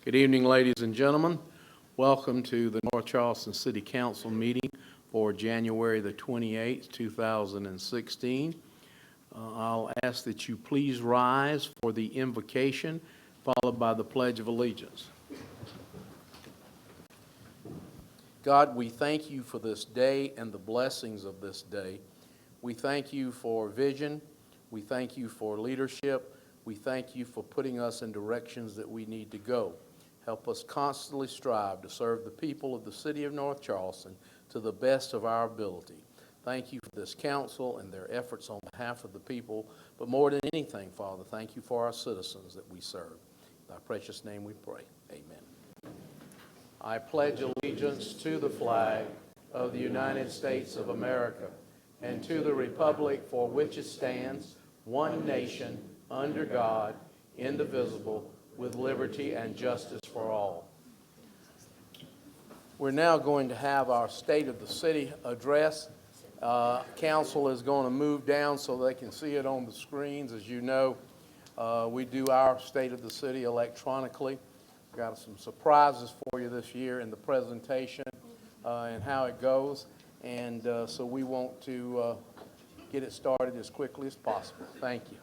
Good evening, ladies and gentlemen. Welcome to the North Charleston City Council meeting for January the 28th, 2016. I'll ask that you please rise for the invocation, followed by the Pledge of Allegiance. God, we thank you for this day and the blessings of this day. We thank you for vision. We thank you for leadership. We thank you for putting us in directions that we need to go. Help us constantly strive to serve the people of the city of North Charleston to the best of our ability. Thank you for this council and their efforts on behalf of the people. But more than anything, Father, thank you for our citizens that we serve. In thy precious name we pray. Amen. I pledge allegiance to the flag of the United States of America and to the republic for which it stands, one nation, under God, indivisible, with liberty and justice for all. We're now going to have our State of the City address. Council is going to move down so they can see it on the screens. As you know, we do our State of the City electronically. We've got some surprises for you this year in the presentation and how it goes. And so we want to get it started as quickly as possible. Thank you.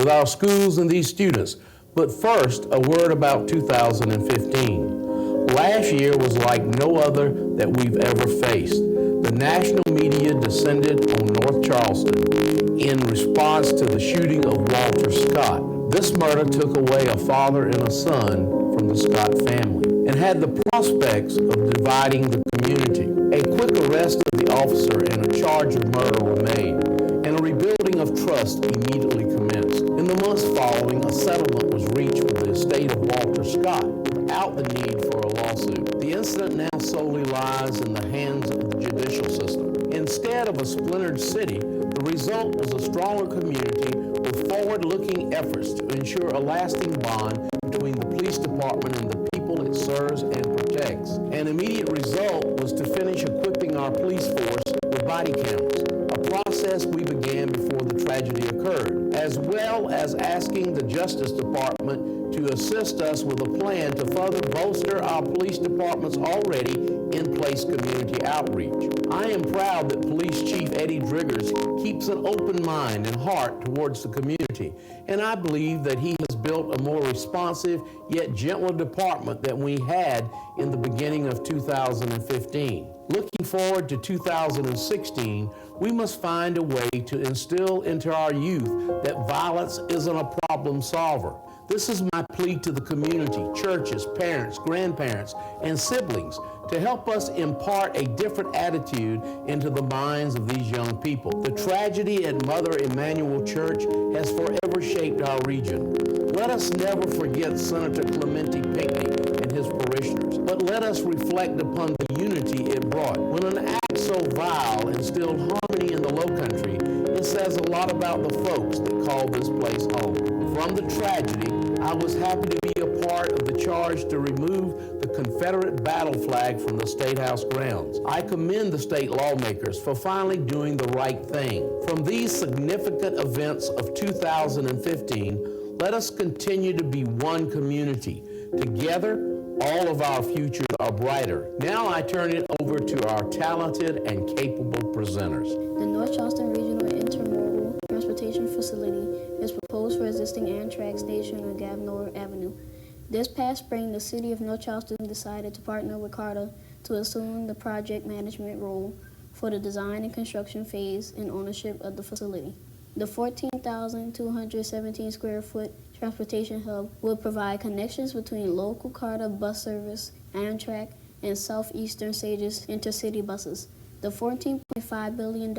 Our schools and these students. But first, a word about 2015. Last year was like no other that we've ever faced. The national media descended on North Charleston in response to the shooting of Walter Scott. This murder took away a father and a son from the Scott family and had the prospects of dividing the community. A quick arrest of the officer and a charge of murder were made, and a rebuilding of trust immediately commenced. In the months following, a settlement was reached with the estate of Walter Scott without the need for a lawsuit. The incident now solely lies in the hands of the judicial system. Instead of a splintered city, the result was a stronger community with forward-looking efforts to ensure a lasting bond between the police department and the people it serves and protects. An immediate result was to finish equipping our police force with body cameras, a process we began before the tragedy occurred, as well as asking the Justice Department to assist us with a plan to further bolster our police department's already in place community outreach. I am proud that Police Chief Eddie Driggers keeps an open mind and heart towards the community, and I believe that he has built a more responsive yet gentler department than we had in the beginning of 2015. Looking forward to 2016, we must find a way to instill into our youth that violence isn't a problem solver. This is my plea to the community, churches, parents, grandparents, and siblings to help us impart a different attitude into the minds of these young people. The tragedy at Mother Emanuel Church has forever shaped our region. Let us never forget Senator Clementi Pinckney and his parishioners, but let us reflect upon the unity it brought. When an act so vile instilled harmony in the Lowcountry, it says a lot about the folks that call this place home. From the tragedy, I was happy to be a part of the charge to remove the Confederate battle flag from the State House grounds. I commend the state lawmakers for finally doing the right thing. From these significant events of 2015, let us continue to be one community. Together, all of our futures are brighter. Now I turn it over to our talented and capable presenters. The North Charleston Regional Intermodal Transportation Facility is proposed for existing Amtrak station on Gavnor Avenue. This past spring, the city of North Charleston decided to partner with CARTA to assume the project management role for the design and construction phase and ownership of the facility. The 14,217 square foot transportation hub will provide connections between local CARTA bus service, Amtrak, and Southeastern Sages intercity buses. The $14.5 billion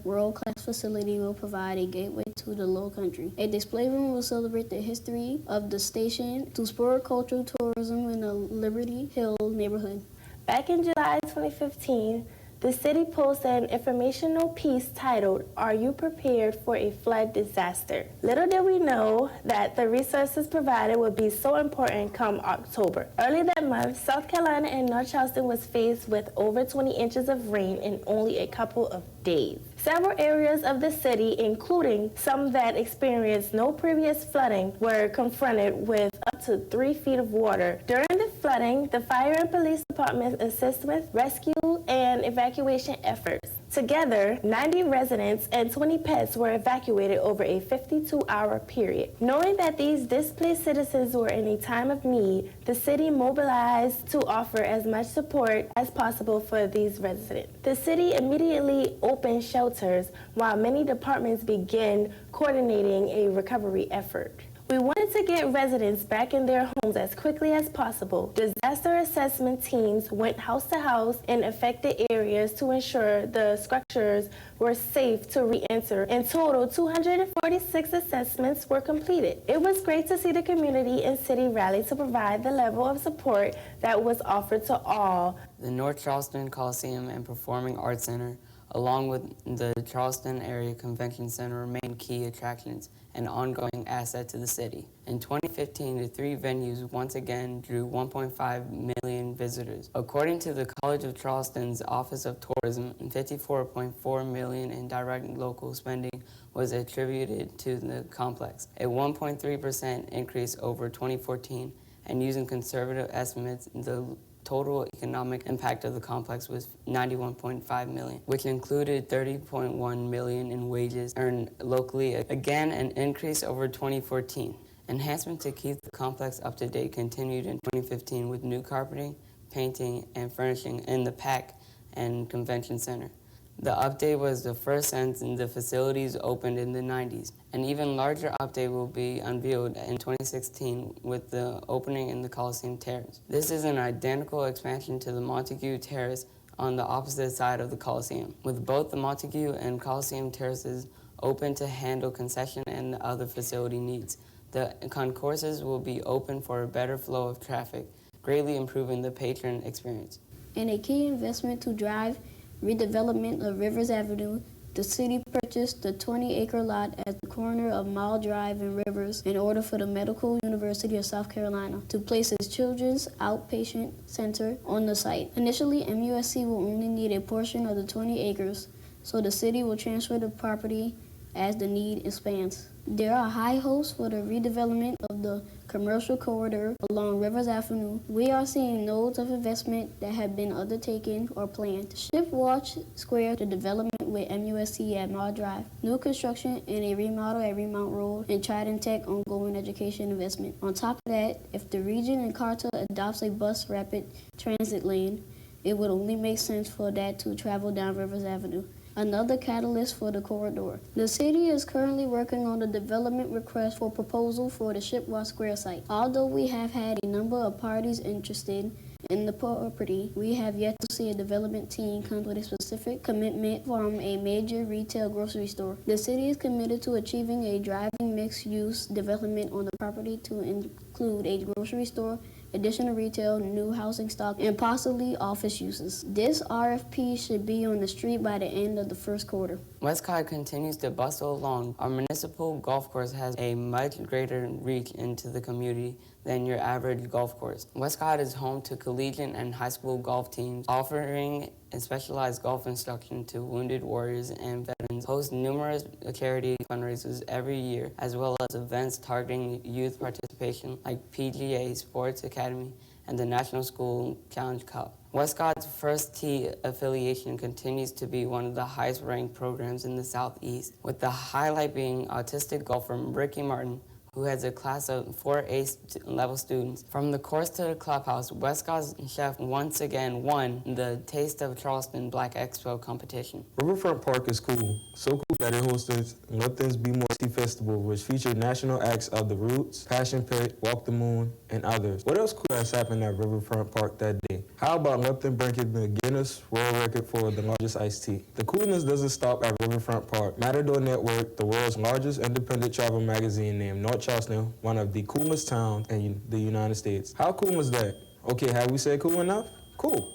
world-class facility will provide a gateway to the Low Country. A display room will celebrate the history of the station to spur cultural tourism in the Liberty Hill neighborhood. Back in July 2015, the city posted an informational piece titled, "Are You Prepared for a Flood Disaster?" Little did we know that the resources provided would be so important come October. Early that month, South Carolina and North Charleston was faced with over 20 inches of rain in only a couple of days. Several areas of the city, including some that experienced no previous flooding, were confronted with up to 3 feet of water. During the flooding, the fire and police departments assist with rescue and evacuation efforts. Together, 90 residents and 20 pets were evacuated over a 52-hour period. Knowing that these displaced citizens were in a time of need, the city mobilized to offer as much support as possible for these residents. The city immediately opened shelters while many departments began coordinating a recovery effort. We wanted to get residents back in their homes as quickly as possible. Disaster assessment teams went house to house in affected areas to ensure the structures were safe to re-enter. In total, 246 assessments were completed. It was great to see the community and city rally to provide the level of support that was offered to all. The North Charleston Coliseum and Performing Arts Center, along with the Charleston Area Convention Center, remain key attractions and ongoing asset to the city. In 2015, the 3 venues once again drew 1.5 million visitors. According to the College of Charleston's Office of Tourism, 54.4 million in direct local spending was attributed to the complex, a 1.3% increase over 2014, and using conservative estimates, the total economic impact of the complex was $91.5 million, which included $30.1 million in wages earned locally, again an increase over 2014. Enhancement to keep the complex up to date continued in 2015 with new carpeting, painting, and furnishing in the PAC and Convention Center. The update was the first since the facilities opened in the 90s. An even larger update will be unveiled in 2016 with the opening in the Coliseum Terrace. This is an identical expansion to the Montague Terrace on the opposite side of the Coliseum, with both the Montague and Coliseum Terraces open to handle concession and other facility needs. The concourses will be open for a better flow of traffic, greatly improving the patron experience. In a key investment to drive redevelopment of Rivers Avenue, the city purchased the 20-acre lot at the corner of Mile Drive and Rivers in order for the Medical University of South Carolina to place its children's outpatient center on the site. Initially, MUSC will only need a portion of the 20 acres, so the city will transfer the property as the need expands. There are high hopes for the redevelopment of the commercial corridor along Rivers Avenue. We are seeing nodes of investment that have been undertaken or planned. Shipwatch Square, the development with MUSC at Mall Drive, new construction and a remodel at Remount Road, and Trident Tech ongoing education investment. On top of that, if the region and CARTA adopts a bus rapid transit lane, it would only make sense for that to travel down Rivers Avenue, another catalyst for the corridor. The city is currently working on the development request for proposal for the Shipwalk Square site. Although we have had a number of parties interested in the property, we have yet to see a development team come with a specific commitment from a major retail grocery store. The city is committed to achieving a driving mixed-use development on the property to include a grocery store, additional retail, new housing stock, and possibly office uses. This RFP should be on the street by the end of the first quarter. Westcott continues to bustle along. Our municipal golf course has a much greater reach into the community than your average golf course. Westcott is home to collegiate and high school golf teams, offering specialized golf instruction to wounded warriors and veterans, hosts numerous charity fundraisers every year, as well as events targeting youth participation like PGA Sports Academy and the National School Challenge Cup. Westcott's First Tee affiliation continues to be one of the highest ranked programs in the Southeast, with the highlight being autistic golfer Ricky Martin, who has a class of 4 A-level students. From the course to the clubhouse, Westcott's chef once again won the Taste of Charleston Black Expo competition. Riverfront Park is cool. So cool that it hosted Lipton's Be More Tea Festival, which featured national acts of The Roots, Passion Pit, Walk the Moon, and others. What else cool has happened at Riverfront Park that day? How about Lipton breaking the Guinness World Record for the largest iced tea? The coolness doesn't stop at Riverfront Park. Matador Network, the world's largest independent travel magazine, named North Charleston one of the coolest towns in the United States. How cool is that? Okay, have we said cool enough? Cool.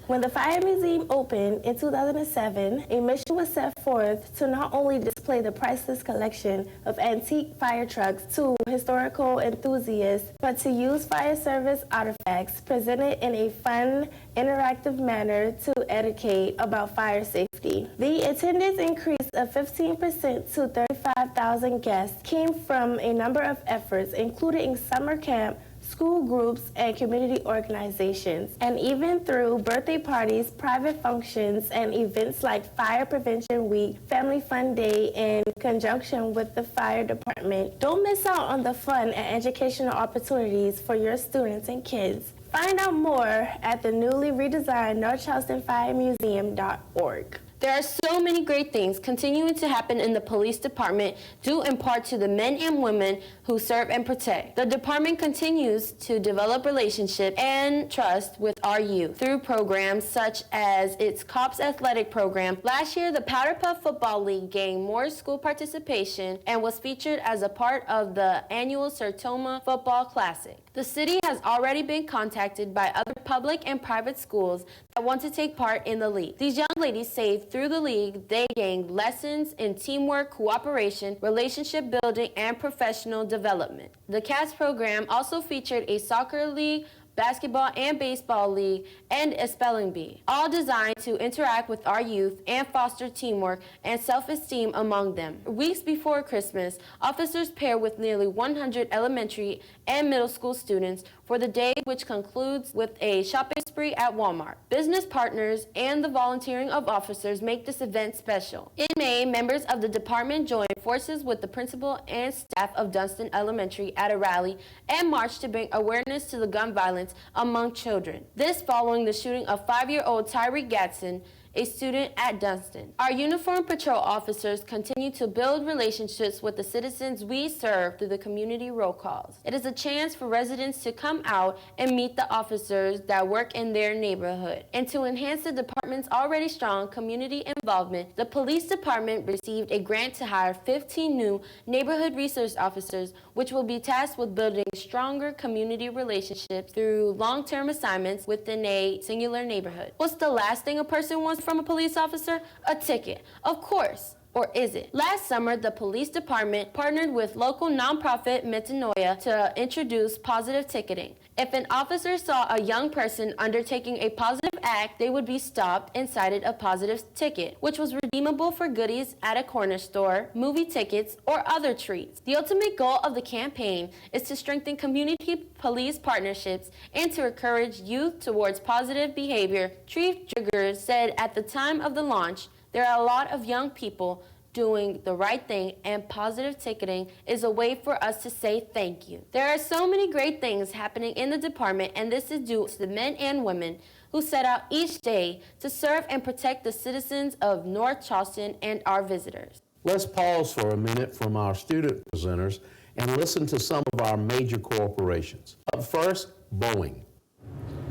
When the Fire Museum opened in 2007, a mission was set forth to not only display the priceless collection of antique fire trucks to historical enthusiasts, but to use fire service artifacts presented in a fun, interactive manner to educate about fire safety. The attendance increase of 15% to 35,000 guests came from a number of efforts, including summer camp, school groups, and community organizations, and even through birthday parties, private functions, and events like Fire Prevention Week, Family Fun Day, in conjunction with the fire department. Don't miss out on the fun and educational opportunities for your students and kids. Find out more at the newly redesigned NorthCharlestonFireMuseum.org. There are so many great things continuing to happen in the police department due in part to the men and women who serve and protect. The department continues to develop relationships and trust with our youth through programs such as its COPS athletic program. Last year, the Powder Puff Football League gained more school participation and was featured as a part of the annual Sertoma Football Classic. The city has already been contacted by other public and private schools that want to take part in the league. These young ladies say through the league, they gained lessons in teamwork, cooperation, relationship building, and professional development. The CAS program also featured a soccer league, basketball and baseball league, and a spelling bee, all designed to interact with our youth and foster teamwork and self-esteem among them. Weeks before Christmas, officers pair with nearly 100 elementary and middle school students for the day, which concludes with a shopping spree at Walmart. Business partners and the volunteering of officers make this event special. In May, members of the department joined forces with the principal and staff of Dunston Elementary at a rally and marched to bring awareness to the gun violence among children. This following the shooting of 5-year-old Tyreek Gatson, a student at Dunston. Our uniformed patrol officers continue to build relationships with the citizens we serve through the community roll calls. It is a chance for residents to come out and meet the officers that work in their neighborhood. And to enhance the department's already strong community involvement, the police department received a grant to hire 15 new neighborhood resource officers, which will be tasked with building stronger community relationships through long-term assignments within a singular neighborhood. What's the last thing a person wants from a police officer? A ticket, of course. Or is it? Last summer, the police department partnered with local nonprofit Metanoia to introduce positive ticketing. If an officer saw a young person undertaking a positive act, they would be stopped and cited a positive ticket, which was redeemable for goodies at a corner store, movie tickets, or other treats. The ultimate goal of the campaign is to strengthen community police partnerships and to encourage youth towards positive behavior. Chief Jiggers said at the time of the launch, there are a lot of young people doing the right thing, and positive ticketing is a way for us to say thank you. There are so many great things happening in the department, and this is due to the men and women who set out each day to serve and protect the citizens of North Charleston and our visitors. Let's pause for a minute from our student presenters and listen to some of our major corporations. Up first, Boeing.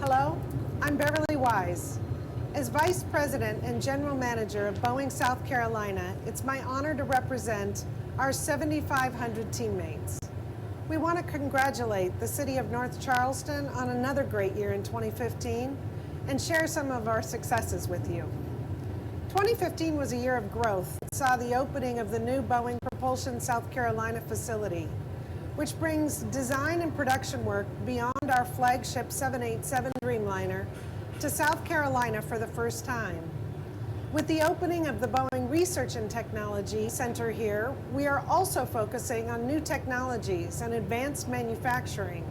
Hello, I'm Beverly Wise. As Vice President and General Manager of Boeing South Carolina, it's my honor to represent our 7,500 teammates. We want to congratulate the City of North Charleston on another great year in 2015 and share some of our successes with you. 2015 was a year of growth. It saw the opening of the new Boeing Propulsion South Carolina facility, which brings design and production work beyond our flagship 787 Dreamliner to South Carolina for the first time. With the opening of the Boeing Research and Technology Center here, we are also focusing on new technologies and advanced manufacturing.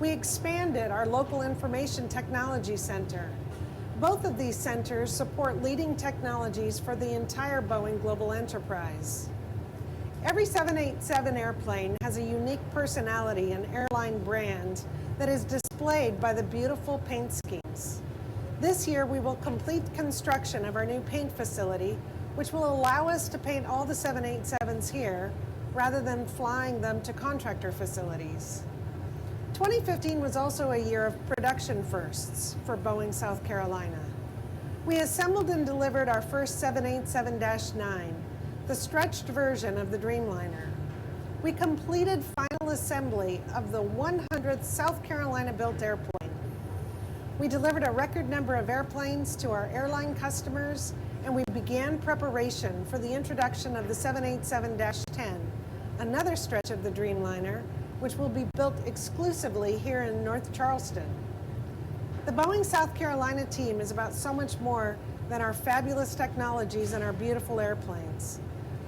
We expanded our local information technology center. Both of these centers support leading technologies for the entire Boeing global enterprise. Every 787 airplane has a unique personality and airline brand that is displayed by the beautiful paint schemes. This year, we will complete construction of our new paint facility, which will allow us to paint all the 787s here rather than flying them to contractor facilities. 2015 was also a year of production firsts for Boeing South Carolina. We assembled and delivered our first 787-9, the stretched version of the Dreamliner. We completed final assembly of the 100th South Carolina-built airplane. We delivered a record number of airplanes to our airline customers, and we began preparation for the introduction of the 787-10, another stretch of the Dreamliner, which will be built exclusively here in North Charleston. The Boeing South Carolina team is about so much more than our fabulous technologies and our beautiful airplanes.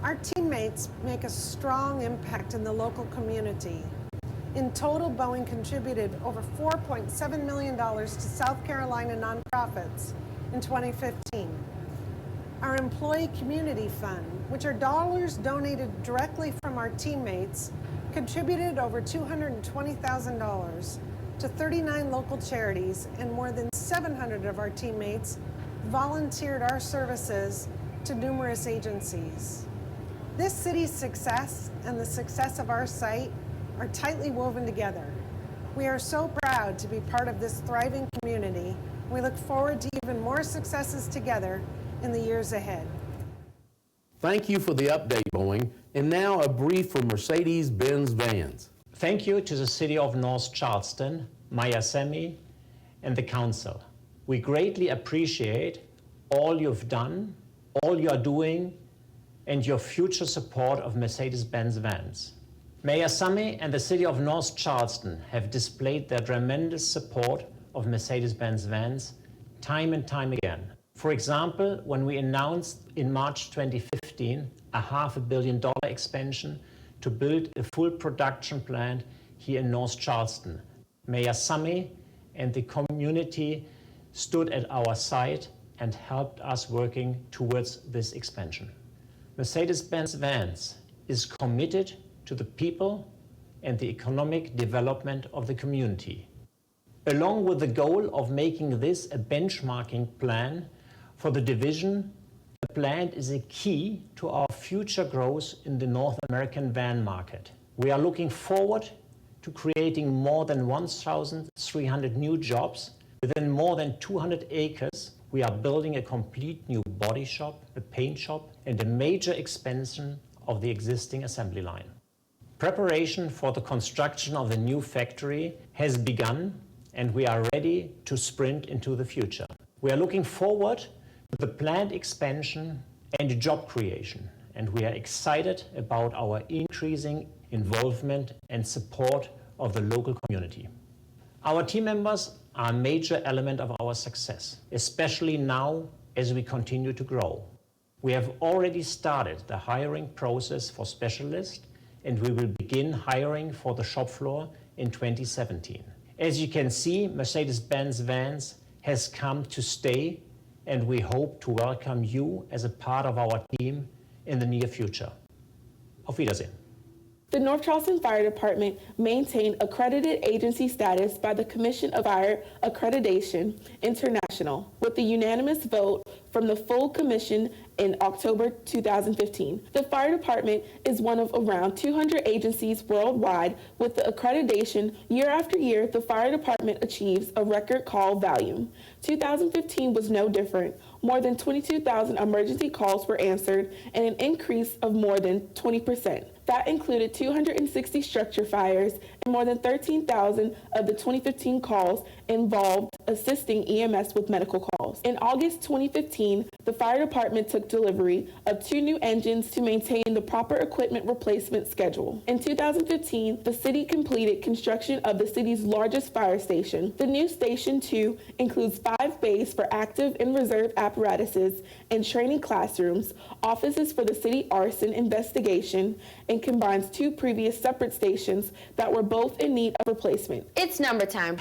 Our teammates make a strong impact in the local community. In total, Boeing contributed over $4.7 million to South Carolina nonprofits in 2015. Our Employee Community Fund, which are dollars donated directly from our teammates, contributed over $220,000 to 39 local charities, and more than 700 of our teammates volunteered our services to numerous agencies. This city's success and the success of our site are tightly woven together. We are so proud to be part of this thriving community. We look forward to even more successes together in the years ahead. Thank you for the update, Boeing. And now a brief from Mercedes-Benz Vans. Thank you to the City of North Charleston, Miami, and the Council. We greatly appreciate all you've done, all you're doing, and your future support of Mercedes-Benz Vans. Mayor Sami and the City of North Charleston have displayed their tremendous support of Mercedes-Benz Vans time and time again. For example, when we announced in March 2015 a $500 million expansion to build a full production plant here in North Charleston, Mayor Sami and the community stood at our side and helped us working towards this expansion. Mercedes-Benz Vans is committed to the people and the economic development of the community. Along with the goal of making this a benchmarking plan for the division, the plant is a key to our future growth in the North American van market. We are looking forward to creating more than 1,300 new jobs within more than 200 acres. We are building a complete new body shop, a paint shop, and a major expansion of the existing assembly line. Preparation for the construction of the new factory has begun, and we are ready to sprint into the future. We are looking forward to the planned expansion and job creation, and we are excited about our increasing involvement and support of the local community. Our team members are a major element of our success, especially now as we continue to grow. We have already started the hiring process for specialists, and we will begin hiring for the shop floor in 2017. As you can see, Mercedes-Benz Vans has come to stay, and we hope to welcome you as a part of our team in the near future. Auf Wiedersehen. The North Charleston Fire Department maintained accredited agency status by the Commission of Fire Accreditation International with the unanimous vote from the full commission in October 2015. The fire department is one of around 200 agencies worldwide with the accreditation. Year after year, the fire department achieves a record call volume. 2015 was no different. More than 22,000 emergency calls were answered and an increase of more than 20%. That included 260 structure fires more than 13,000 of the 2015 calls involved assisting EMS with medical calls. In August 2015, the fire department took delivery of 2 new engines to maintain the proper equipment replacement schedule. In 2015, the city completed construction of the city's largest fire station. The new Station 2 includes 5 bays for active and reserve apparatuses and training classrooms, offices for the city arson investigation, and combines 2 previous separate stations that were both in need of replacement. It's number time.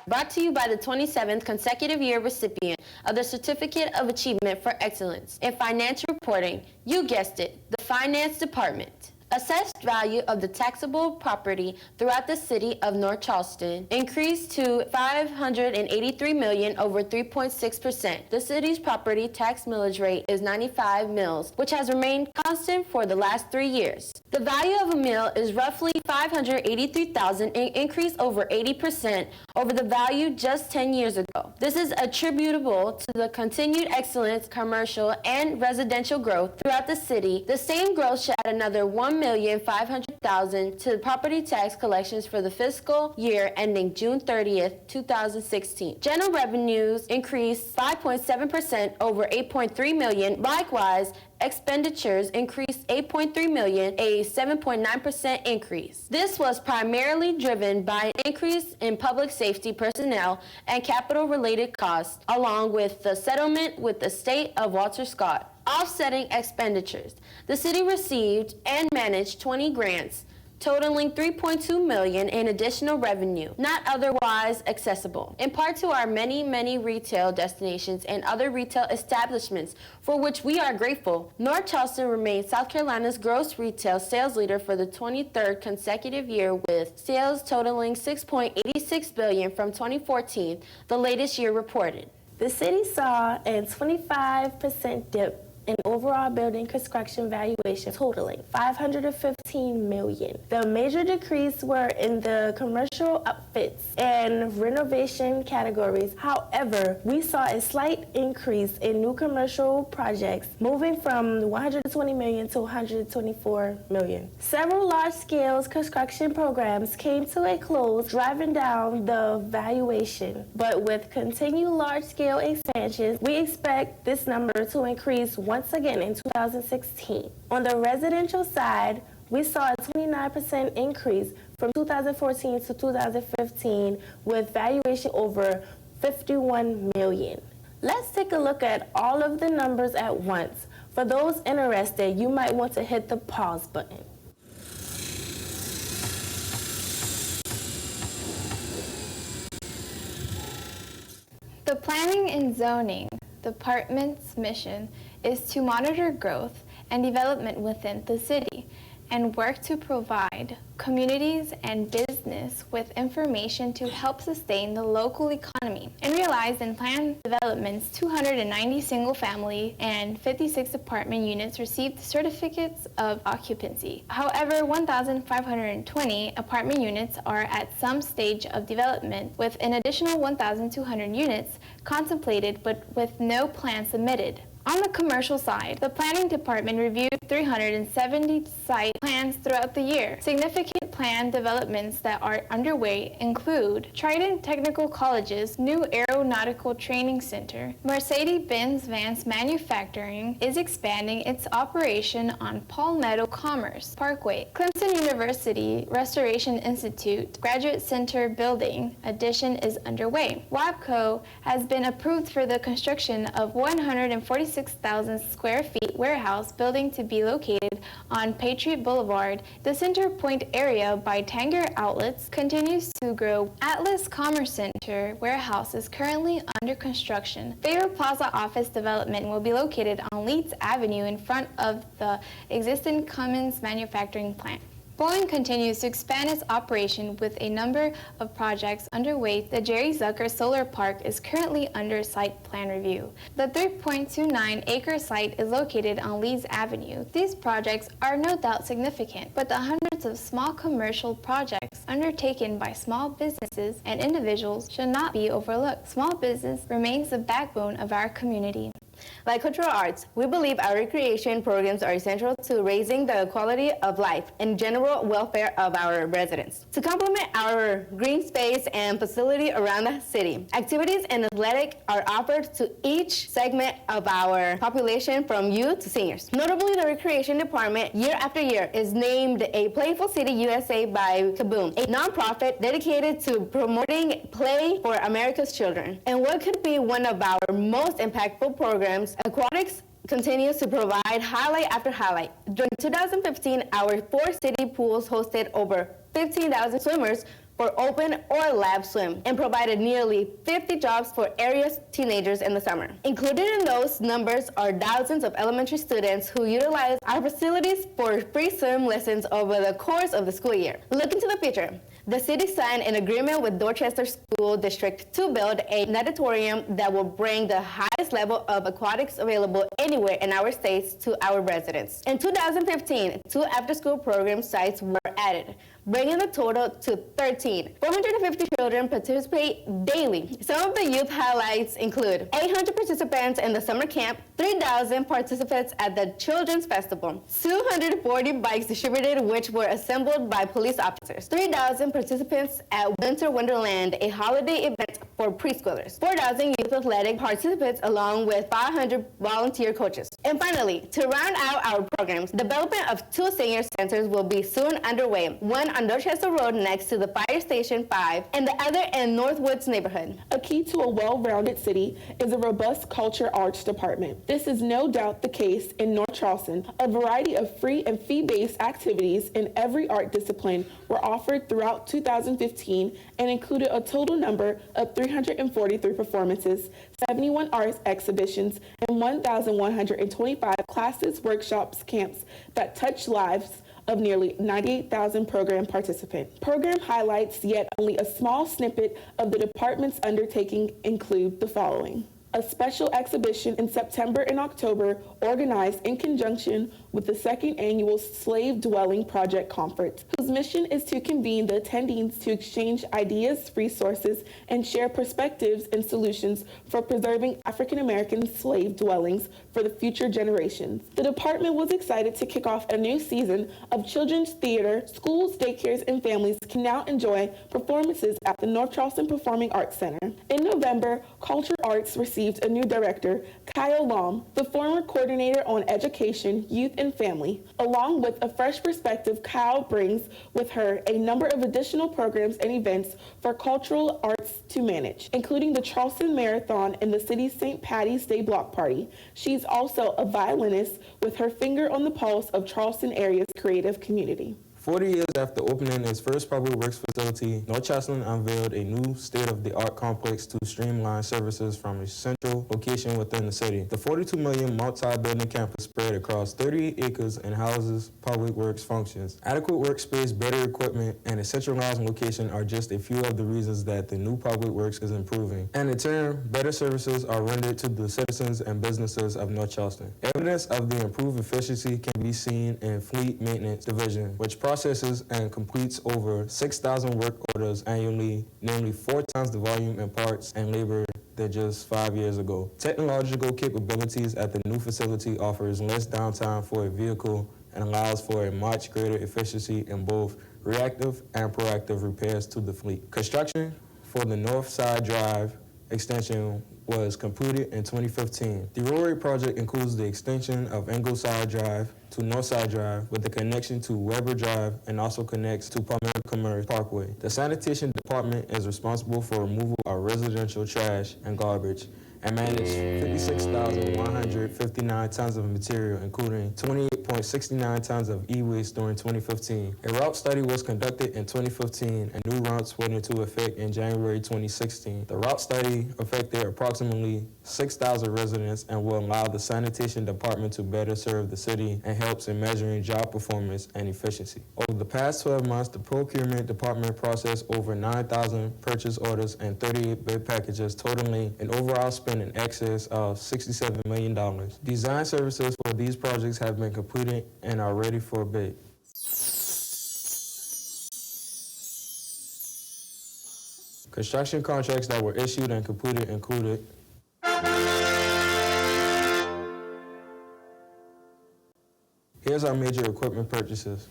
Brought to you by the 27th consecutive year recipient of the Certificate of Achievement for Excellence in Financial Reporting. You guessed it, the Finance Department. Assessed value of the taxable property throughout the city of North Charleston increased to $583 million over 3.6%. The city's property tax millage rate is 95 mills, which has remained constant for the last 3 years. The value of a mill is roughly $583,000, an increase over 80% over the value just 10 years ago. This is attributable to the continued excellent commercial and residential growth throughout the city. The same growth should add another $1,500,000 to property tax collections for the fiscal year ending June 30th, 2016. General revenues increased 5.7% over $8.3 million. Likewise, expenditures increased $8.3 million, a 7.9% increase. This was primarily driven by an increase in public safety personnel and capital-related costs, along with the settlement with the state of Walter Scott. Offsetting expenditures, the city received and managed 20 grants, totaling $3.2 million in additional revenue, not otherwise accessible, in part to our many retail destinations and other retail establishments for which we are grateful. North Charleston remains South Carolina's gross retail sales leader for the 23rd consecutive year, with sales totaling $6.86 billion from 2014, the latest year reported. The city saw a 25% dip in overall building construction valuation, totaling $515 million. The major decrease were in the commercial upfits and renovation categories. However, we saw a slight increase in new commercial projects, moving from $120 million to $124 million. Several large-scale construction programs came to a close, driving down the valuation. But with continued large-scale expansions, we expect this number to increase once again in 2016. On the residential side, we saw a 29% increase from 2014 to 2015, with valuation over $51 million. Let's take a look at all of the numbers at once. For those interested, you might want to hit the pause button. The Planning and Zoning Department's mission is to monitor growth and development within the city and work to provide communities and business with information to help sustain the local economy. And realized in planned developments, 290 single-family and 56 apartment units received certificates of occupancy. However, 1,520 apartment units are at some stage of development, with an additional 1,200 units contemplated but with no plan submitted. On the commercial side, the Planning Department reviewed 370 site plans throughout the year. Significant planned developments that are underway include Trident Technical College's new Aeronautical Training Center. Mercedes-Benz Vance Manufacturing is expanding its operation on Palmetto Commerce Parkway. Clemson University Restoration Institute Graduate Center building addition is underway. WAPCO has been approved for the construction of 146,000 square feet warehouse building to be located on Patriot Boulevard. The Center Point area by Tanger Outlets continues to grow. Atlas Commerce Center warehouse is currently under construction. Favor Plaza office development will be located on Leeds Avenue in front of the existing Cummins manufacturing plant. Boeing continues to expand its operation with a number of projects underway. The Jerry Zucker Solar Park is currently under site plan review. The 3.29-acre site is located on Leeds Avenue. These projects are no doubt significant, but the hundreds of small commercial projects undertaken by small businesses and individuals should not be overlooked. Small business remains the backbone of our community. Like cultural arts, we believe our recreation programs are essential to raising the quality of life and general welfare of our residents. To complement our green space and facility around the city, activities and athletic are offered to each segment of our population from youth to seniors. Notably, the recreation department year after year is named a Playful City USA by Kaboom, a nonprofit dedicated to promoting play for America's children. And what could be one of our most impactful programs, aquatics continues to provide highlight after highlight. During 2015, our 4 city pools hosted over 15,000 swimmers for open or lab swim and provided nearly 50 jobs for area teenagers in the summer. Included in those numbers are thousands of elementary students who utilize our facilities for free swim lessons over the course of the school year. Looking to the future, the city signed an agreement with Dorchester School District to build a natatorium that will bring the highest level of aquatics available anywhere in our states to our residents. In 2015, 2 after-school program sites were added, bringing the total to 13. 450 children participate daily. Some of the youth highlights include 800 participants in the summer camp, 3,000 participants at the Children's Festival, 240 bikes distributed which were assembled by police officers, 3,000 participants at Winter Wonderland, a holiday event for preschoolers, 4,000 youth athletic participants along with 500 volunteer coaches. And finally, to round out our programs, development of 2 senior centers will be soon underway, one on Dorchester Road next to the Fire Station 5 and the other in Northwoods neighborhood. A key to a well-rounded city is a robust culture arts department. This is no doubt the case in North Charleston. A variety of free and fee-based activities in every art discipline were offered throughout 2015 and included a total number of 343 performances, 71 arts exhibitions, and 1,125 classes, workshops, camps that touched lives of nearly 98,000 program participants. Program highlights, yet only a small snippet of the department's undertaking include the following. A special exhibition in September and October organized in conjunction with the 2nd Annual Slave Dwelling Project Conference, whose mission is to convene the attendees to exchange ideas, resources, and share perspectives and solutions for preserving African American slave dwellings for the future generations. The department was excited to kick off a new season of children's theater. Schools, daycares, and families can now enjoy performances at the North Charleston Performing Arts Center. In November, Culture Arts received a new director, Kyle Lom, the former coordinator on education, youth, and family. Along with a fresh perspective, Kyle brings with her a number of additional programs and events for cultural arts to manage, including the Charleston Marathon and the city's St. Patty's Day Block Party. She's also a violinist with her finger on the pulse of Charleston area's creative community. 40 years after opening its first public works facility, North Charleston unveiled a new state-of-the-art complex to streamline services from a central location within the city. The $42 million multi-building campus spread across 38 acres and houses public works functions. Adequate workspace, better equipment, and a centralized location are just a few of the reasons that the new public works is improving. And in turn, better services are rendered to the citizens and businesses of North Charleston. Evidence of the improved efficiency can be seen in Fleet Maintenance Division, which processes and completes over 6,000 work orders annually, nearly 4 times the volume in parts and labor than just 5 years ago. Technological capabilities at the new facility offers less downtime for a vehicle and allows for a much greater efficiency in both reactive and proactive repairs to the fleet. Construction for the North Side Drive extension was completed in 2015. The Rotary project includes the extension of Ingleside Drive to Northside Drive with the connection to Weber Drive and also connects to Palmetto Commerce Parkway. The sanitation department is responsible for removal of residential trash and garbage and managed 56,159 tons of material, including 28.69 tons of e-waste during 2015. A route study was conducted in 2015 and new routes went into effect in January 2016. The route study affected approximately 6,000 residents and will allow the sanitation department to better serve the city and helps in measuring job performance and efficiency. Over the past 12 months, the procurement department processed over 9,000 purchase orders and 38 bid packages, totaling an overall spend in excess of $67 million. Design services for these projects have been completed and are ready for bid. Construction contracts that were issued and completed included Here's our major equipment purchases.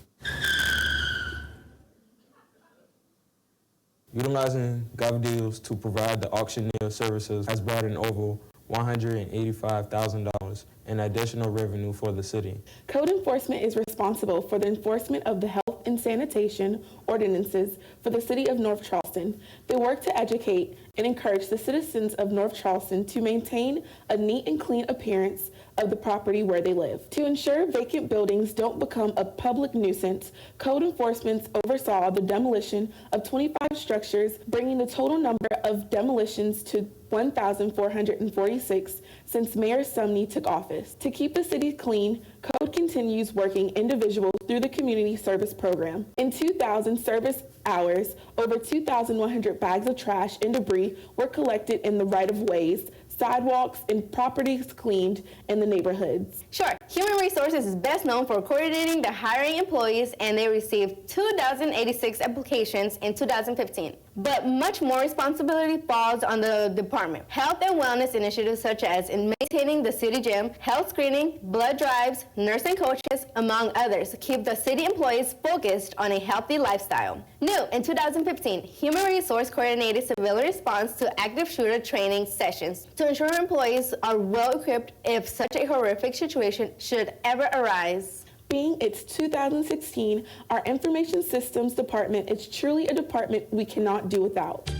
Utilizing gov deals to provide the auctioneer services has brought in over $185,000 in additional revenue for the city. Code enforcement is responsible for the enforcement of the health and sanitation ordinances for the city of North Charleston. They work to educate and encourage the citizens of North Charleston to maintain a neat and clean appearance of the property where they live. To ensure vacant buildings don't become a public nuisance, code enforcement oversaw the demolition of 25 structures, bringing the total number of demolitions to 1,446 since Mayor Sumney took office. To keep the city clean, Code continues working individuals through the community service program. In 2,000 service hours, over 2,100 bags of trash and debris were collected in the right-of-ways, sidewalks, and properties cleaned in the neighborhoods. Sure, Human Resources is best known for coordinating the hiring employees, and they received 2,086 applications in 2015. But much more responsibility falls on the department. Health and wellness initiatives such as in maintaining the city gym, health screening, blood drives, nursing coaches, among others, keep the city employees focused on a healthy lifestyle. New in 2015, Human Resource coordinated civilian response to active shooter training sessions to ensure employees are well equipped if such a horrific situation should ever arise. Being it's 2016, our Information Systems Department is truly a department we cannot do without.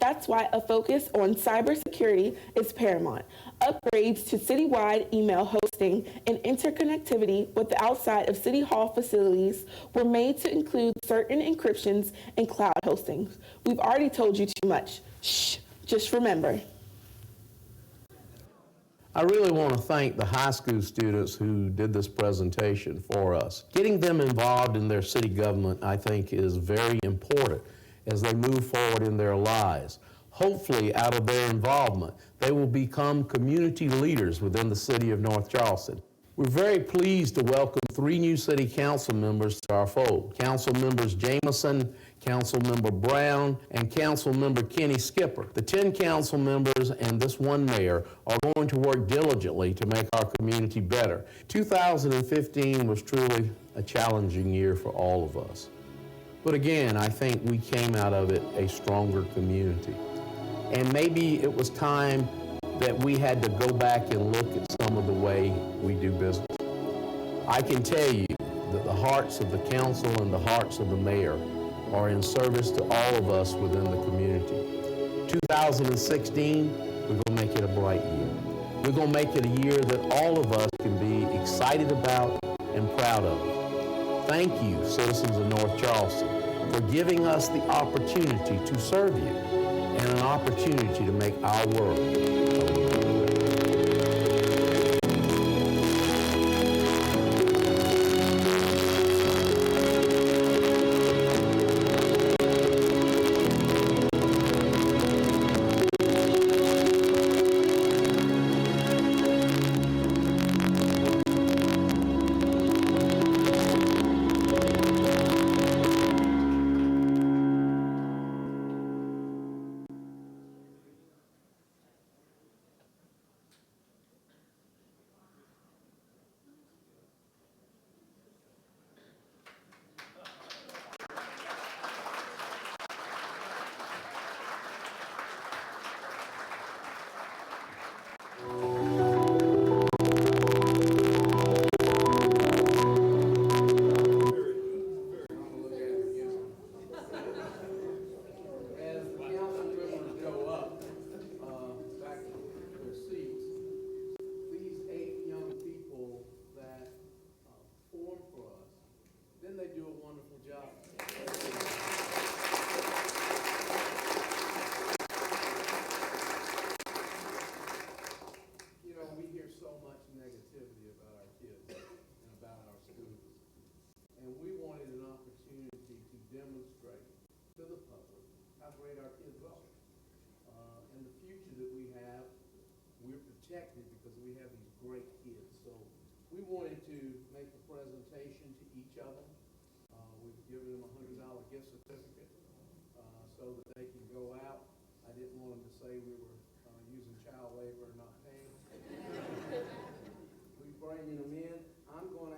That's why a focus on cybersecurity is paramount. Upgrades to citywide email hosting and interconnectivity with the outside of City Hall facilities were made to include certain encryptions and cloud hostings. We've already told you too much. Shh, just remember. I really want to thank the high school students who did this presentation for us. Getting them involved in their city government, I think, is very important as they move forward in their lives. Hopefully, out of their involvement, they will become community leaders within the city of North Charleston. We're very pleased to welcome 3 new city council members to our fold. Council members Jameson, Council Member Brown, and Council Member Kenny Skipper. The 10 council members and this one mayor are going to work diligently to make our community better. 2015 was truly a challenging year for all of us. But again, I think we came out of it a stronger community. And maybe it was time that we had to go back and look at some of the way we do business. I can tell you that the hearts of the council and the hearts of the mayor are in service to all of us within the community. 2016, we're going to make it a bright year. We're going to make it a year that all of us can be excited about and proud of. Thank you, citizens of North Charleston, for giving us the opportunity to serve you and an opportunity to make our world a little better. Because we have these great kids. So we wanted to make a presentation to each of them. We've given them a $100 gift certificate so that they can go out. I didn't want them to say we were using child labor and not paying. We bringing them in. I'm going to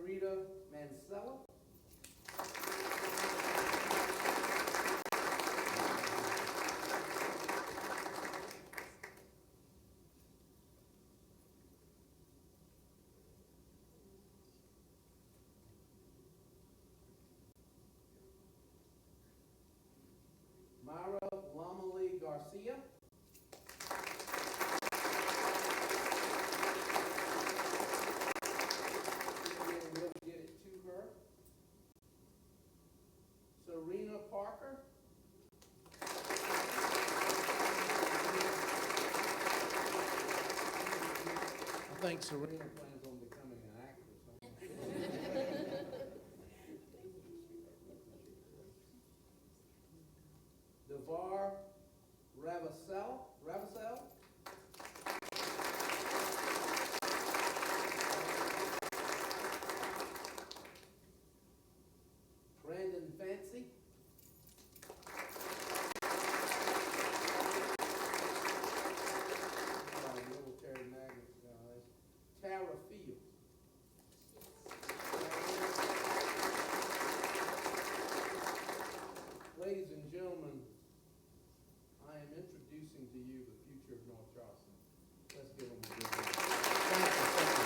Margarita Mansella. Myra Lomeli Garcia. We'll get it to her. Serena Parker. I think Serena plans on becoming an actress. Devar Ravasel. Brandon Fancy. Military magnets, guys. Tara Fields. Ladies and gentlemen, I am introducing to you the future of North Charleston. Let's give them a good round. Thank you.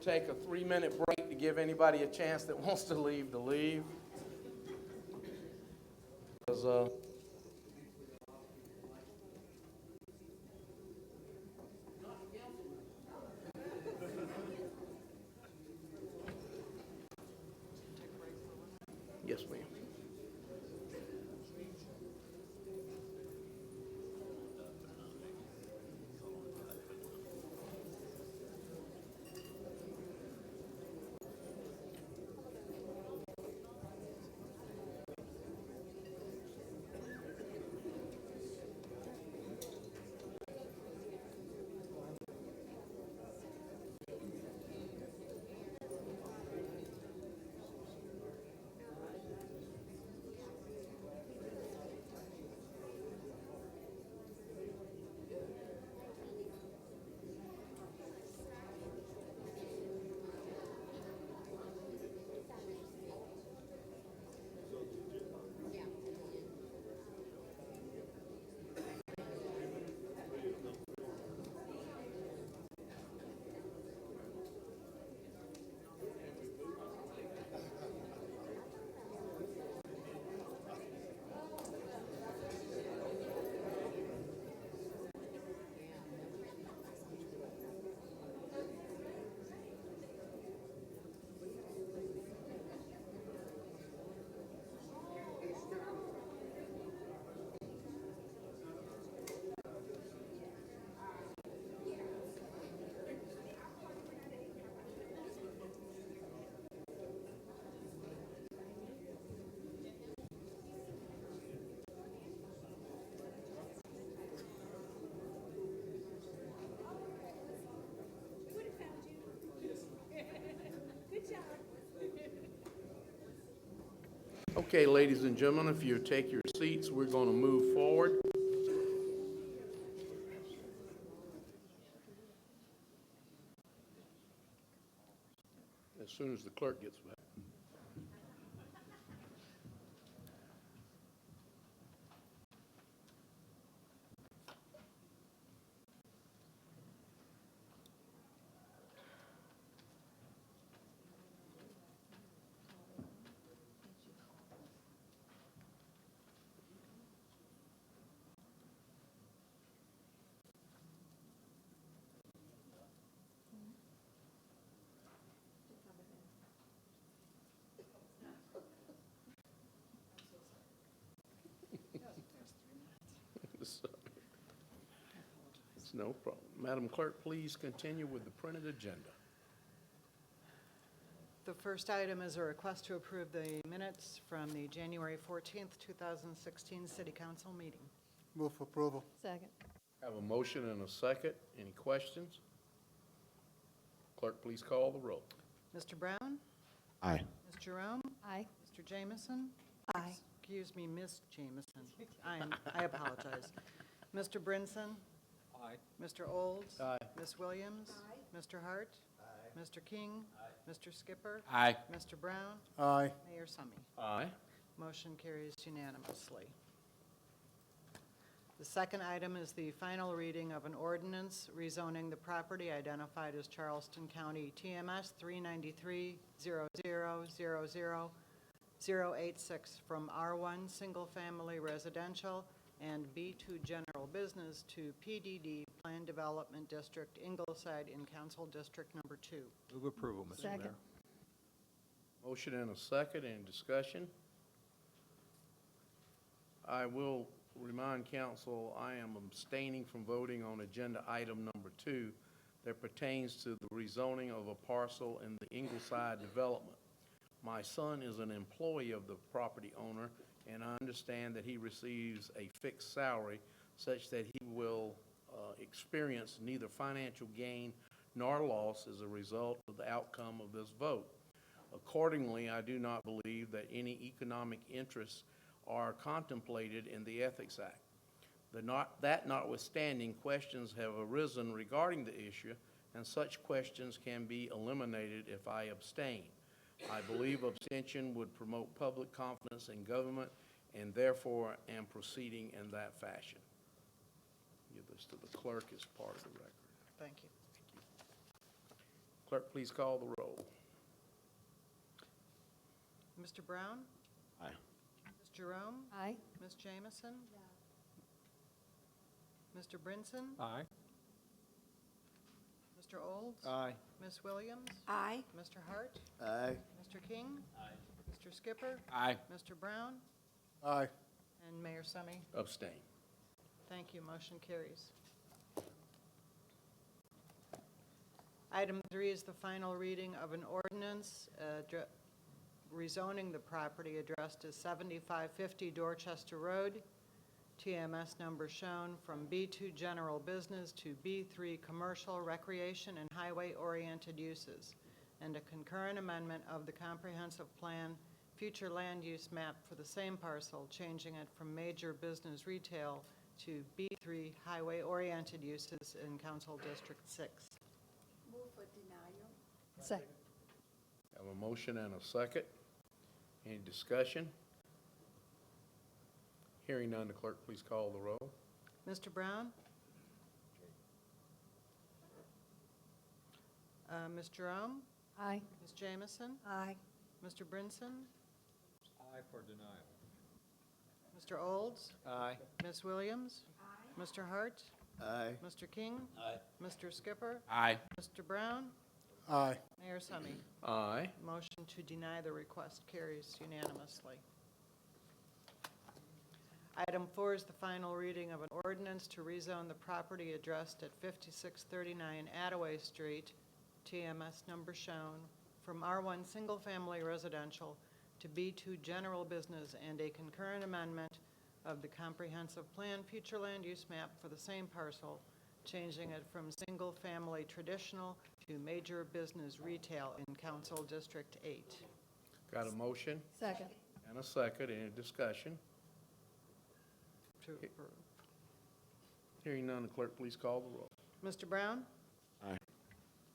Take a 3-minute break to give anybody a chance that wants to leave to leave. Because, yes, ma'am. Okay, ladies and gentlemen, if you take your seats, we're going to move forward. As soon as the clerk gets back. It's no problem. Madam Clerk, please continue with the printed agenda. The The first item is a request to approve the minutes from the January 14th, 2016 City Council meeting. Move for approval. Second. Have a motion and a second. Any questions? Clerk, please call the roll. Mr. Brown? Aye. Ms. Jerome? Aye. Mr. Jameson? Aye. Excuse me, Ms. Jameson. I apologize. Mr. Brinson? Aye. Mr. Olds? Aye. Ms. Williams? Mr. Hart? Mr. King? Mr. Skipper? Aye. Mr. Brown? Aye. Mayor Summy. Aye. Motion carries unanimously. The second item is the final reading of an ordinance rezoning the property identified as Charleston County TMS 393-0000086 from R1 Single Family Residential and B2 General Business to PDD Planned Development District Ingleside in Council District Number 2. Move approval, Mr. Second. Mayor. Motion and a second. Any discussion? I will remind council I am abstaining from voting on agenda item number 2 that pertains to the rezoning of a parcel in the Ingleside development. My son is an employee of the property owner, and I understand that he receives a fixed salary such that he will experience neither financial gain nor loss as a result of the outcome of this vote. Accordingly, I do not believe that any economic interests are contemplated in the Ethics Act. That notwithstanding, questions have arisen regarding the issue, and such questions can be eliminated if I abstain. I believe abstention would promote public confidence in government, and therefore am proceeding in that fashion. Give this to the clerk as part of the record. Thank you. Clerk, please call the roll. Mr. Brown? Aye. Ms. Jerome? Aye. Ms. Jameson? Mr. Brinson? Aye. Mr. Olds? Aye. Ms. Williams? Aye. Mr. Hart? Aye. Mr. King? Mr. Skipper? Aye. Mr. Brown? Aye. And Mayor Summy? Abstain. Thank you. Motion carries. Item 3 is the final reading of an ordinance rezoning the property addressed as 7550 Dorchester Road, TMS number shown from B2 General Business to B3 Commercial, Recreation, and Highway-Oriented Uses, and a concurrent amendment of the Comprehensive Plan Future Land Use Map for the same parcel, changing it from Major Business Retail to B3 Highway-Oriented Uses in Council District 6. Move for denial. Second. Have a motion and a second. Any discussion? Hearing none, the clerk please call the roll. Mr. Brown? Ms. Jerome? Aye. Ms. Jameson? Aye. Mr. Brinson? Aye for denial. Mr. Olds? Aye. Ms. Williams? Aye. Mr. Hart? Aye. Mr. King? Aye. Mr. Skipper? Aye. Mr. Brown? Aye. Mayor Summy? Aye. Motion to deny the request carries unanimously. Item 4 is the final reading of an ordinance to rezone the property addressed at 5639 Attaway Street, TMS number shown, from R1 Single Family Residential to B2 General Business, and a concurrent amendment of the Comprehensive Plan Future Land Use Map for the same parcel, changing it from Single Family Traditional to Major Business Retail in Council District 8. Got a motion Second. and a second. Any discussion? To approve. Hearing none, the clerk please call the roll. Mr. Brown? Aye.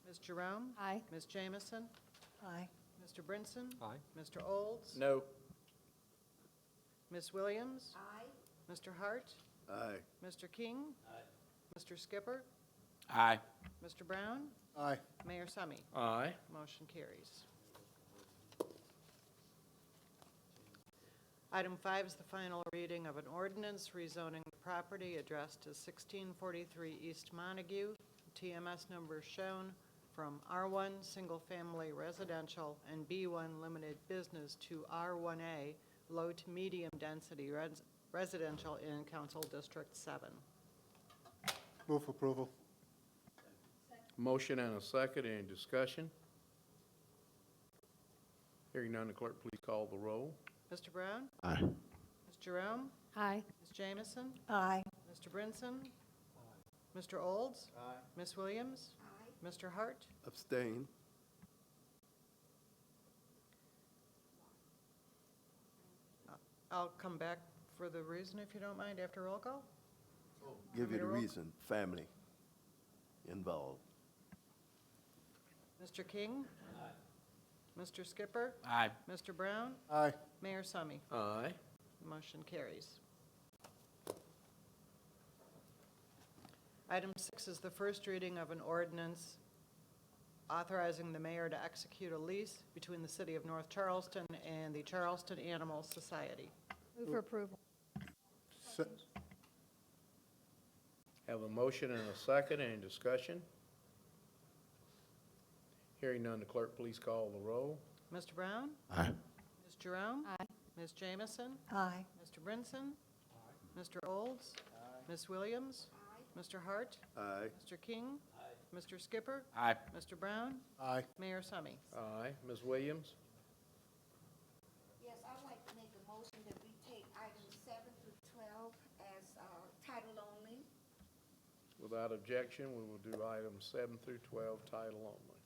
Ms. Jerome? Aye. Ms. Jameson? Aye. Mr. Brinson? Aye. Mr. Olds? No. Ms. Williams? Aye. Mr. Hart? Aye. Mr. King? Aye. Mr. Skipper? Aye. Mr. Brown? Aye. Mayor Summy? Aye. Motion carries. Item 5 is the final reading of an ordinance rezoning the property addressed as 1643 East Montague, TMS number shown, from R1 Single Family Residential and B1 Limited Business to R1A Low to Medium Density Residential in Council District 7. Move for approval. Motion and a second. Any discussion? Hearing none, the clerk please call the roll. Mr. Brown? Aye. Ms. Jerome? Aye. Ms. Jamison? Aye. Mr. Brinson? Mr. Olds? Ms. Williams? Mr. Hart? Abstain. I'll come back for the reason, if you don't mind, after roll call. Give you the Want me to roll? reason, family involved. Mr. King? Mr. Skipper? Aye. Mr. Brown? Aye. Mayor Summy? Aye. Motion carries. Item 6 is the first reading of an ordinance authorizing the mayor to execute a lease between the city of North Charleston and the Charleston Animal Society. Move for approval. Se- Have a motion and a second. Any discussion? Hearing none, the clerk please call the roll. Mr. Brown? Aye. Ms. Jerome? Aye. Ms. Jamison? Aye. Mr. Brinson? Mr. Olds? Ms. Williams? Mr. Hart? Aye. Mr. King? Mr. Skipper? Aye. Mr. Brown? Aye. Mayor Summy? Aye. Ms. Williams? Yes, I'd like to make a motion that we take items 7 through 12 as title only. Without objection, we will do items 7 through 12, title only.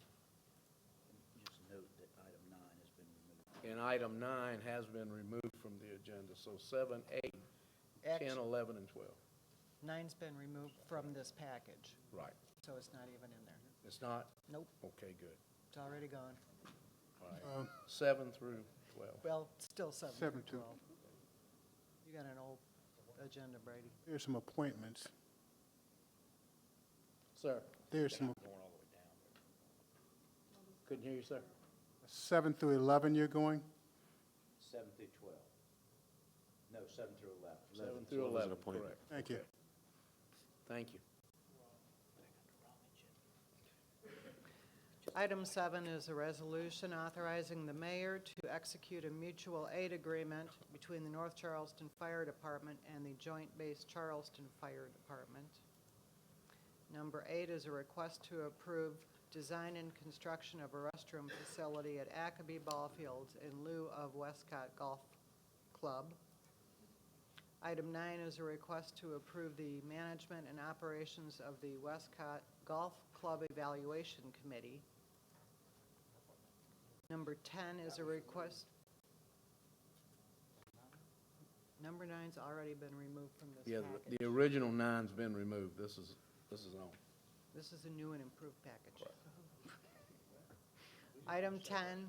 Just note that item 9 has been removed. And item 9 has been removed from the agenda, so 7, 8, 10, 11, and 12. 9's been removed from this package, Right. so it's not even in there. It's not? Nope, Okay, good. it's already gone. All right. 7 through 12. Well, still 7 7 through to- 12. You got an old agenda, Brady. There's some appointments. Sir? There's some, Couldn't hear you, sir. 7 through 11 you're going? 7 through 12. No, 7 through 11. 7 through 11, correct. Thank you. Okay. Thank you. Item 7 is a resolution authorizing the mayor to execute a mutual aid agreement between the North Charleston Fire Department and the Joint Base Charleston Fire Department. Number 8 is a request to approve design and construction of a restroom facility at Ackaby Ball Fields in lieu of Westcott Golf Club. Item 9 is a request to approve the management and operations of the Westcott Golf Club Evaluation Committee. Number 10 is a request. Number 9's already been removed from this Yeah, package. the original 9's been removed. This is on. This is a new and improved package. Item 10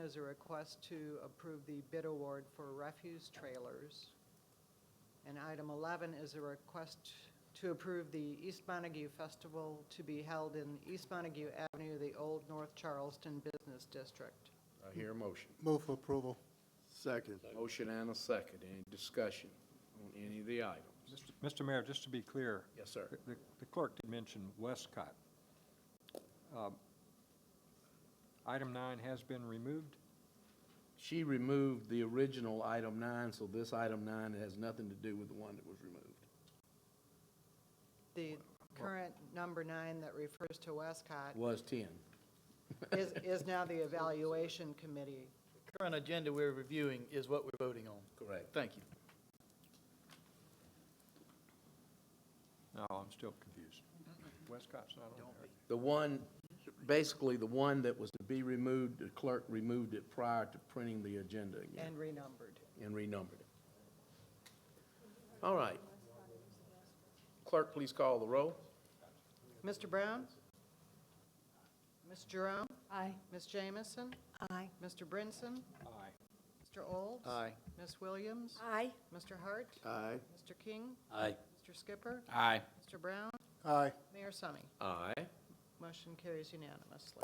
is a request to approve the bid award for refuse trailers. And item 11 is a request to approve the East Montague Festival to be held in East Montague Avenue, the Old North Charleston Business District. I hear a motion. Move for approval. Second. Motion and a second. Any discussion on any of the items? Mr. Mayor, just to be clear. Yes, sir. The clerk did mention Westcott. Item 9 has been removed. She removed the original item 9, so this item 9 has nothing to do with the one that was removed. The current number 9 that refers to Westcott Was 10. is now the Evaluation Committee. The current agenda we're reviewing is what we're voting on. Correct. Thank you. No, I'm still confused. Westcott's not on there. The one, basically the one that was to be removed, the clerk removed it prior to printing the agenda again And renumbered. and renumbered it. All right. Clerk, please call the roll. Mr. Brown? Ms. Jerome? Aye. Ms. Jamison? Aye. Mr. Brinson? Aye. Mr. Olds? Aye. Ms. Williams? Aye. Mr. Hart? Aye. Mr. King? Aye. Mr. Skipper? Aye. Mr. Brown? Aye. Mayor Summy? Aye. Motion carries unanimously.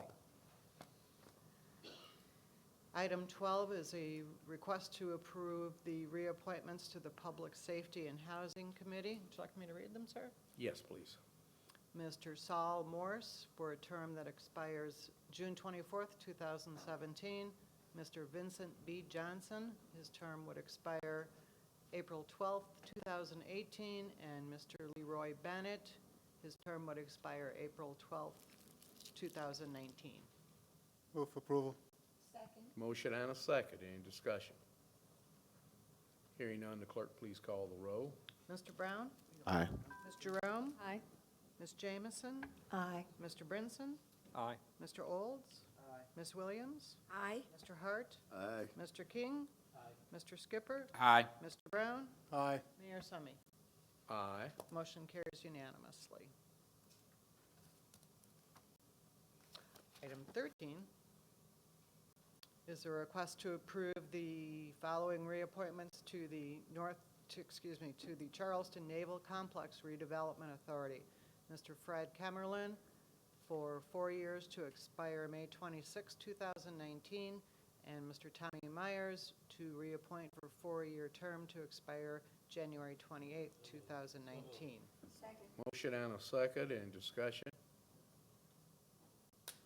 Item 12 is a request to approve the reappointments to the Public Safety and Housing Committee. Would you like me to read them, sir? Yes, please. Mr. Saul Morse for a term that expires June 24th, 2017. Mr. Vincent B. Johnson, his term would expire April 12th, 2018. And Mr. Leroy Bennett, his term would expire April 12th, 2019. Move for approval. Motion and a second. Any discussion? Hearing none, the clerk please call the roll. Mr. Brown? Aye. Ms. Jerome? Aye. Ms. Jamison? Aye. Mr. Brinson? Aye. Mr. Olds? Ms. Williams? Aye. Mr. Hart? Aye. Mr. King? Mr. Skipper? Aye. Mr. Brown? Aye. Mayor Summy? Aye. Motion carries unanimously. Item 13 is a request to approve the following reappointments to the to the Charleston Naval Complex Redevelopment Authority. Mr. Fred Kemmerlin for 4 years to expire May 26, 2019, and Mr. Tommy Myers to reappoint for a 4-year term to expire January 28, 2019. Second. Motion and a second. Any discussion?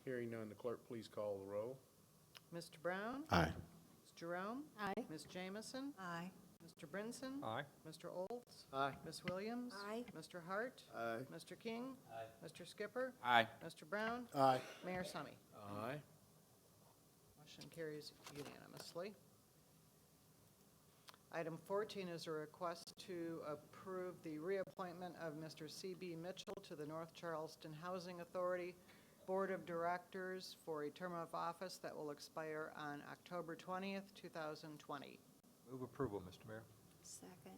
Hearing none, the clerk please call the roll. Mr. Brown? Aye. Ms. Jerome? Aye. Ms. Jamison? Aye. Mr. Brinson? Aye. Mr. Olds? Aye. Ms. Williams? Aye. Mr. Hart? Aye. Mr. King? Mr. Skipper? Aye. Mr. Brown? Aye. Mayor Summy? Aye. Motion carries unanimously. Item 14 is a request to approve the reappointment of Mr. C.B. Mitchell to the North Charleston Housing Authority Board of Directors for a term of office that will expire on October 20th, 2020. Move approval, Mr. Mayor. Second.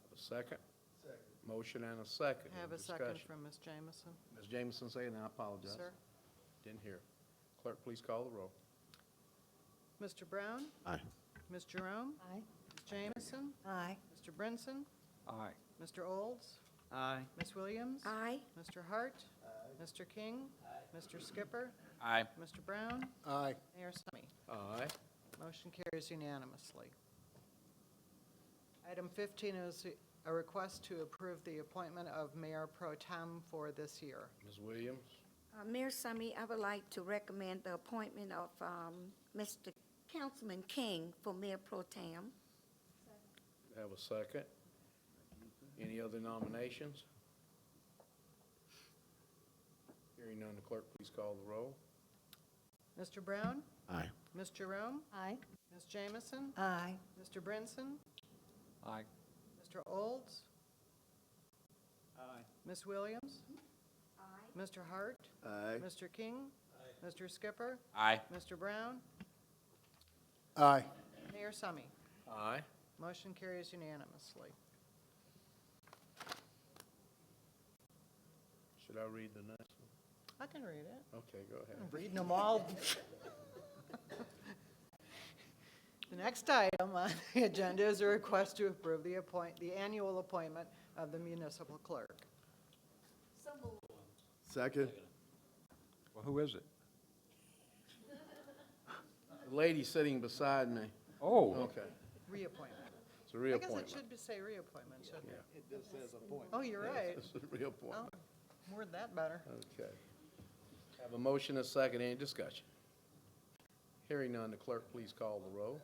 Have a second? Second. Motion and a second. Have Any a second discussion? from Ms. Jamison. Ms. Jamison saying, I apologize. Sir? Didn't hear. Clerk, please call the roll. Mr. Brown? Aye. Ms. Jerome? Aye. Ms. Jamison? Aye. Mr. Brinson? Aye. Mr. Olds? Aye. Ms. Williams? Aye. Mr. Hart? Mr. King? Mr. Skipper? Aye. Mr. Brown? Aye. Mayor Summy? Aye. Motion carries unanimously. Item 15 is a request to approve the appointment of Mayor Pro Tem for this year. Ms. Williams? Mayor Summy, I would like to recommend the appointment of Mr. Councilman King for Mayor Pro Tem. Have a second. Any other nominations? Hearing none, the clerk please call the roll. Mr. Brown? Aye. Ms. Jerome? Aye. Ms. Jamison? Aye. Mr. Brinson? Aye. Mr. Olds? Aye. Ms. Williams? Aye. Mr. Hart? Aye. Mr. King? Mr. Skipper? Aye. Mr. Brown? Aye. Mayor Summy? Aye. Motion carries unanimously. Should I read the next one? I can read it. Okay, go ahead. I'm reading them all. The next item on the agenda is a request to approve the annual appointment of the municipal clerk. Second. Well, who is it? The lady sitting beside me. Oh. Okay. Reappointment. It's a I reappointment. guess it should say reappointment, shouldn't it? Yeah. It just says appointment. Oh, you're right. It's a reappointment. Oh, word that better. Okay. Have a motion and a second. Any discussion? Hearing none, the clerk please call the roll.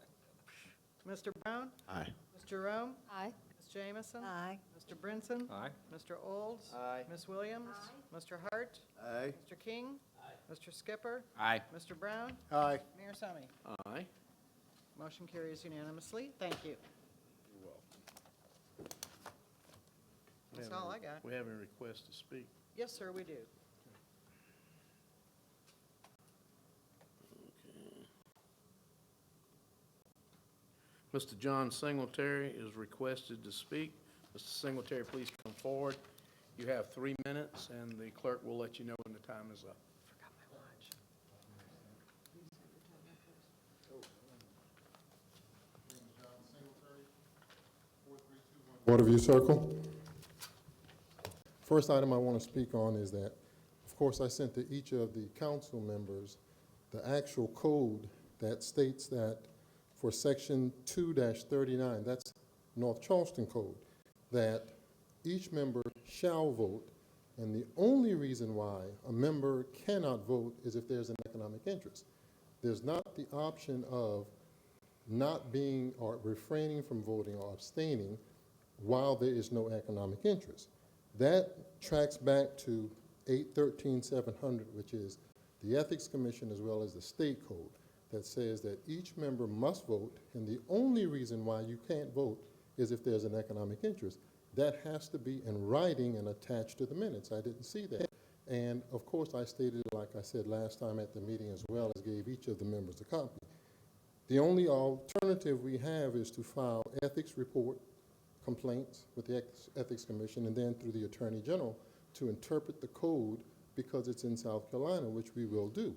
Mr. Brown? Aye. Ms. Jerome? Aye. Ms. Jamison? Aye. Mr. Brinson? Aye. Mr. Olds? Aye. Ms. Williams? Mr. Hart? Aye. Mr. King? Mr. Skipper? Aye. Mr. Brown? Aye. Mayor Summy? Aye. Motion carries unanimously. Thank you. You're welcome. That's all I got. We have a request to speak. Yes, sir, we do. Mr. John Singletary is requested to speak. Mr. Singletary, please come forward. You have 3 minutes, and the clerk will let you know when the time is up. Forgot my watch. Waterview Circle. First item I want to speak on is that, of course, I sent to each of the council members the actual code that states that for section 2-39, that's North Charleston Code, that each member shall vote, and the only reason why a member cannot vote is if there's an economic interest. There's not the option of not being or refraining from voting or abstaining while there is no economic interest. That tracks back to 813-700, which is the Ethics Commission as well as the state code, that says that each member must vote, and the only reason why you can't vote is if there's an economic interest. That has to be in writing and attached to the minutes. I didn't see that. And of course, I stated, like I said last time at the meeting as well, as gave each of the members a copy. The only alternative we have is to file ethics report complaints with the Ethics Commission and then through the Attorney General to interpret the code because it's in South Carolina, which we will do.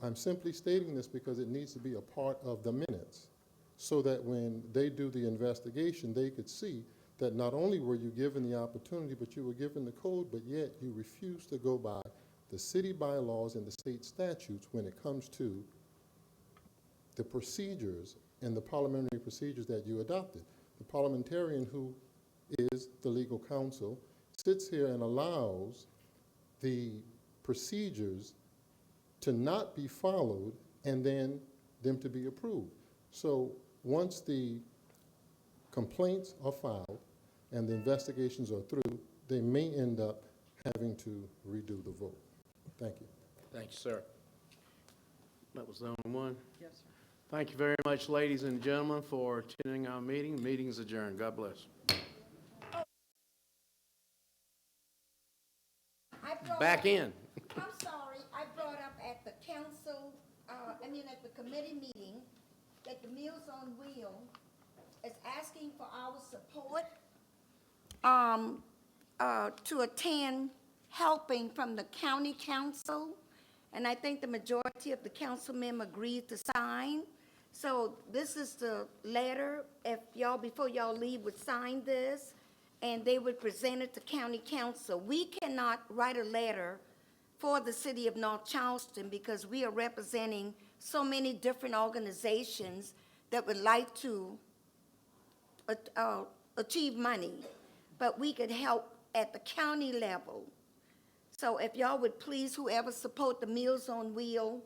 I'm simply stating this because it needs to be a part of the minutes so that when they do the investigation, they could see that not only were you given the opportunity, but you were given the code, but yet you refused to go by the city bylaws and the state statutes when it comes to the procedures and the parliamentary procedures that you adopted. The parliamentarian, who is the legal counsel, sits here and allows the procedures to not be followed and then them to be approved. So once the complaints are filed and the investigations are through, they may end up having to redo the vote. Thank you. Thank you, sir. That was the only one? Yes, sir. Thank you very much, ladies and gentlemen, for attending our meeting. Meeting is adjourned. God bless. Back in. I'm sorry, I brought up at the council, at the committee meeting, that the Meals on Wheel is asking for our support to attend helping from the county council, and I think the majority of the councilmen agreed to sign. So this is the letter. If y'all, before y'all leave, would sign this, and they would present it to county council. We cannot write a letter for the city of North Charleston because we are representing so many different organizations that would like to achieve money, but we could help at the county level. So if y'all would please, whoever support the Meals on Wheel,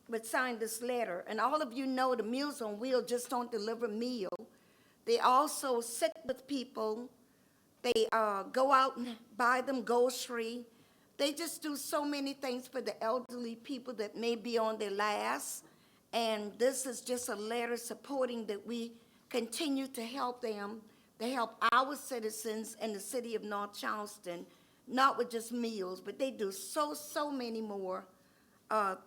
would sign this letter. And all of you know the Meals on Wheel just don't deliver meal. They also sit with people. They go out and buy them grocery. They just do so many things for the elderly people that may be on their last. And this is just a letter supporting that we continue to help them, to help our citizens in the city of North Charleston, not with just meals, but they do so many more to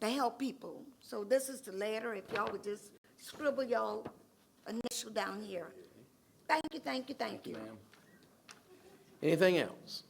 help people. So this is the letter. If y'all would just scribble y'all initial down here. Thank you, thank you, thank you. Anything else?